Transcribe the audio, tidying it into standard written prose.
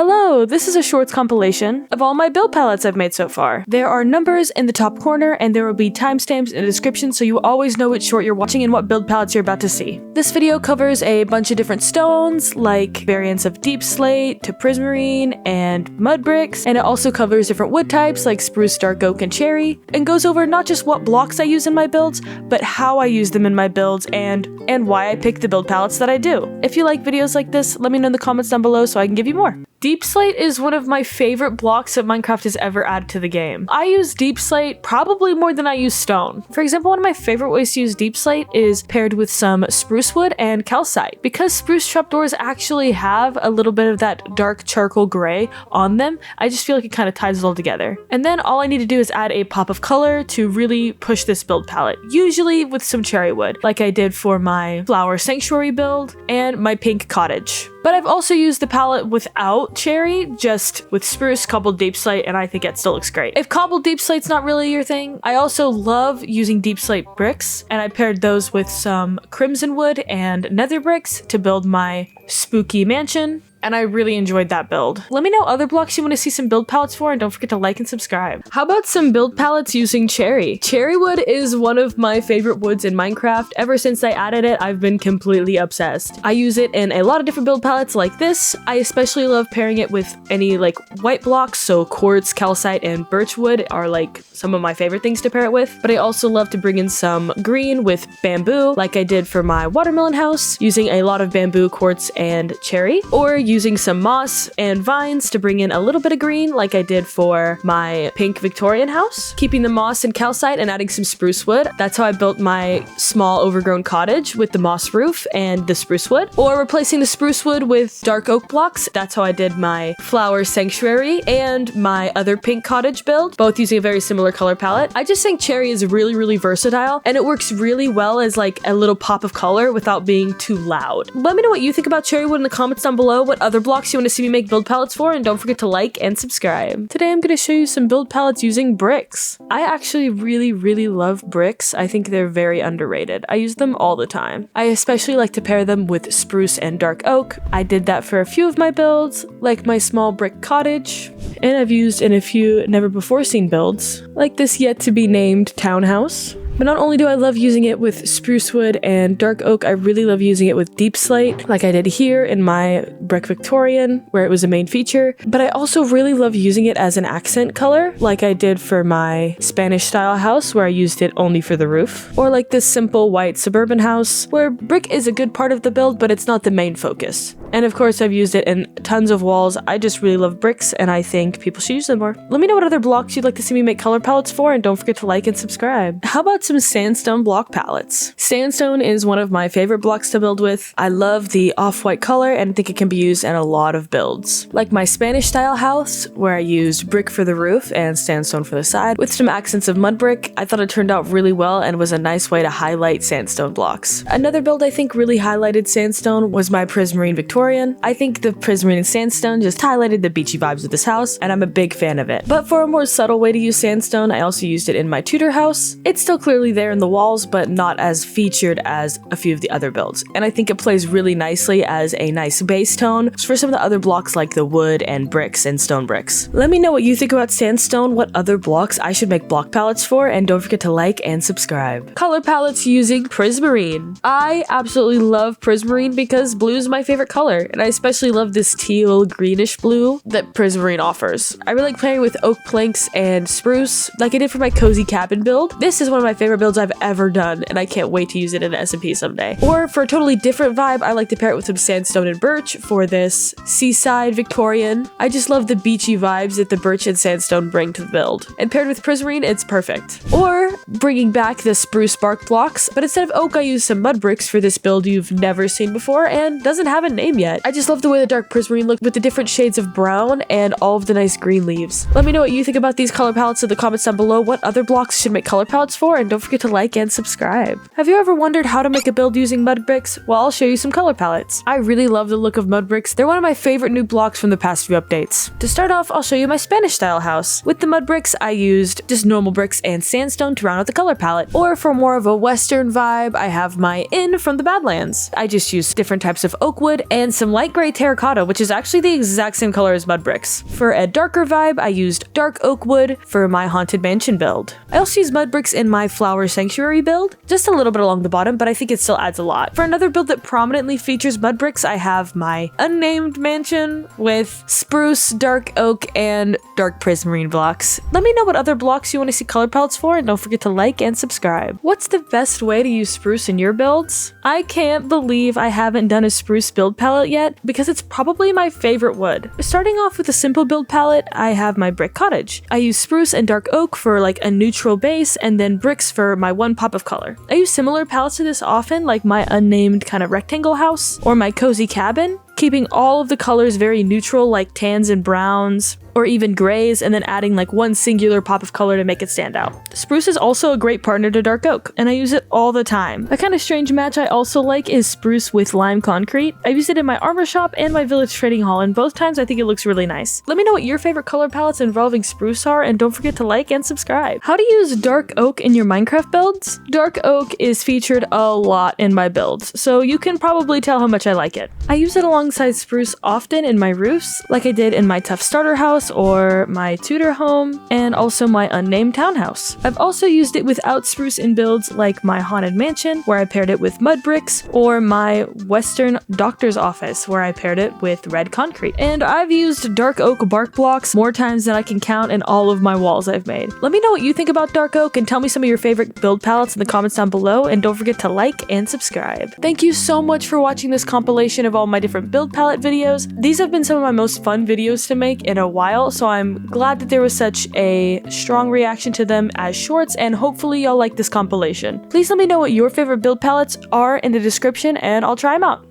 Hello, this is a shorts compilation of all my build palettes I've made so far. There are numbers in the top corner and there will be timestamps in the description so you always know which short you're watching and what build palettes you're about to see. This video covers a bunch of different stones, like variants of Deepslate to Prismarin and mud bricks, and it also covers different wood types like spruce, dark oak, and cherry, and goes over not just what blocks I use in my builds, but how I use them in my builds and why I pick the build palettes that I do. If you like videos like this, let me know in the comments down below so I can give you more. Deepslate is one of my favorite blocks that Minecraft has ever added to the game. I use Deepslate probably more than I use stone. For example, one of my favorite ways to use Deepslate is paired with some spruce wood and calcite. Because spruce trapdoors actually have a little bit of that dark charcoal gray on them, I just feel like it kind of ties it all together. And then all I need to do is add a pop of color to really push this build palette, usually with some cherry wood, like I did for my flower sanctuary build and my pink cottage. But I've also used the palette without cherry, just with spruce, cobbled Deepslate, and I think it still looks great. If cobbled Deepslate's not really your thing, I also love using Deepslate bricks, and I paired those with some crimson wood and nether bricks to build my spooky mansion. And I really enjoyed that build. Let me know other blocks you want to see some build palettes for, and don't forget to like and subscribe. How about some build palettes using cherry? Cherry wood is one of my favorite woods in Minecraft. Ever since I added it, I've been completely obsessed. I use it in a lot of different build palettes like this. I especially love pairing it with any like white blocks, so quartz, calcite, and birch wood are like some of my favorite things to pair it with. But I also love to bring in some green with bamboo, like I did for my watermelon house, using a lot of bamboo, quartz, and cherry, or using some moss and vines to bring in a little bit of green like I did for my pink Victorian house, keeping the moss and calcite and adding some spruce wood. That's how I built my small overgrown cottage with the moss roof and the spruce wood, or replacing the spruce wood with dark oak blocks. That's how I did my flower sanctuary and my other pink cottage build, both using a very similar color palette. I just think cherry is really versatile and it works really well as like a little pop of color without being too loud. Let me know what you think about cherry wood in the comments down below, what other blocks you want to see me make build palettes for, and don't forget to like and subscribe. Today I'm going to show you some build palettes using bricks. I actually really love bricks. I think they're very underrated. I use them all the time. I especially like to pair them with spruce and dark oak. I did that for a few of my builds, like my small brick cottage, and I've used in a few never before seen builds, like this yet to be named townhouse. But not only do I love using it with spruce wood and dark oak, I really love using it with Deepslate, like I did here in my brick Victorian, where it was a main feature. But I also really love using it as an accent color, like I did for my Spanish style house, where I used it only for the roof. Or like this simple white suburban house, where brick is a good part of the build, but it's not the main focus. And of course, I've used it in tons of walls. I just really love bricks, and I think people should use them more. Let me know what other blocks you'd like to see me make color palettes for, and don't forget to like and subscribe. How about some sandstone block palettes? Sandstone is one of my favorite blocks to build with. I love the off-white color, and I think it can be used in a lot of builds. Like my Spanish style house, where I used brick for the roof and sandstone for the side, with some accents of mud brick. I thought it turned out really well and was a nice way to highlight sandstone blocks. Another build I think really highlighted sandstone was my Prismarin Victorian. I think the Prismarin and sandstone just highlighted the beachy vibes of this house, and I'm a big fan of it. But for a more subtle way to use sandstone, I also used it in my Tudor house. It's still clearly there in the walls, but not as featured as a few of the other builds. And I think it plays really nicely as a nice base tone for some of the other blocks like the wood and bricks and stone bricks. Let me know what you think about sandstone, what other blocks I should make block palettes for, and don't forget to like and subscribe. Color palettes using Prismarin. I absolutely love Prismarin because blue is my favorite color, and I especially love this teal greenish blue that Prismarin offers. I really like playing with oak planks and spruce, like I did for my cozy cabin build. This is one of my favorite builds I've ever done, and I can't wait to use it in an SMP someday. Or for a totally different vibe, I like to pair it with some sandstone and birch for this seaside Victorian. I just love the beachy vibes that the birch and sandstone bring to the build. And paired with Prismarin, it's perfect. Or bringing back the spruce bark blocks, but instead of oak, I use some mud bricks for this build you've never seen before and doesn't have a name yet. I just love the way the dark Prismarin looked with the different shades of brown and all of the nice green leaves. Let me know what you think about these color palettes in the comments down below, what other blocks should make color palettes for, and and don't forget to like and subscribe. Have you ever wondered how to make a build using mud bricks? Well, I'll show you some color palettes. I really love the look of mud bricks. They're one of my favorite new blocks from the past few updates. To start off, I'll show you my Spanish style house. With the mud bricks, I used just normal bricks and sandstone to round out the color palette. Or for more of a western vibe, I have my inn from the Badlands. I just used different types of oak wood and some light gray terracotta, which is actually the exact same color as mud bricks. For a darker vibe, I used dark oak wood for my haunted mansion build. I also used mud bricks in my flower sanctuary build, just a little bit along the bottom, but I think it still adds a lot. For another build that prominently features mud bricks, I have my unnamed mansion with spruce, dark oak, and dark prismarine blocks. Let me know what other blocks you want to see color palettes for, and don't forget to like and subscribe. What's the best way to use spruce in your builds? I can't believe I haven't done a spruce build palette yet, because it's probably my favorite wood. Starting off with a simple build palette, I have my brick cottage. I use spruce and dark oak for like a neutral base, and then bricks for my one pop of color. I use similar palettes to this often, like my unnamed kind of rectangle house or my cozy cabin, keeping all of the colors very neutral like tans and browns or even grays, and then adding like one singular pop of color to make it stand out. Spruce is also a great partner to dark oak, and I use it all the time. A kind of strange match I also like is spruce with lime concrete. I use it in my armor shop and my village trading hall, and both times I think it looks really nice. Let me know what your favorite color palettes involving spruce are, and don't forget to like and subscribe. How to use dark oak in your Minecraft builds? Dark oak is featured a lot in my builds, so you can probably tell how much I like it. I use it alongside spruce often in my roofs, like I did in my tough starter house or my Tudor home, and also my unnamed townhouse. I've also used it without spruce in builds like my haunted mansion, where I paired it with mud bricks, or my western doctor's office, where I paired it with red concrete. And I've used dark oak bark blocks more times than I can count in all of my walls I've made. Let me know what you think about dark oak, and tell me some of your favorite build palettes in the comments down below, and don't forget to like and subscribe. Thank you so much for watching this compilation of all my different build palette videos. These have been some of my most fun videos to make in a while, so I'm glad that there was such a strong reaction to them as shorts, and hopefully y'all like this compilation. Please let me know what your favorite build palettes are in the description, and I'll try them out.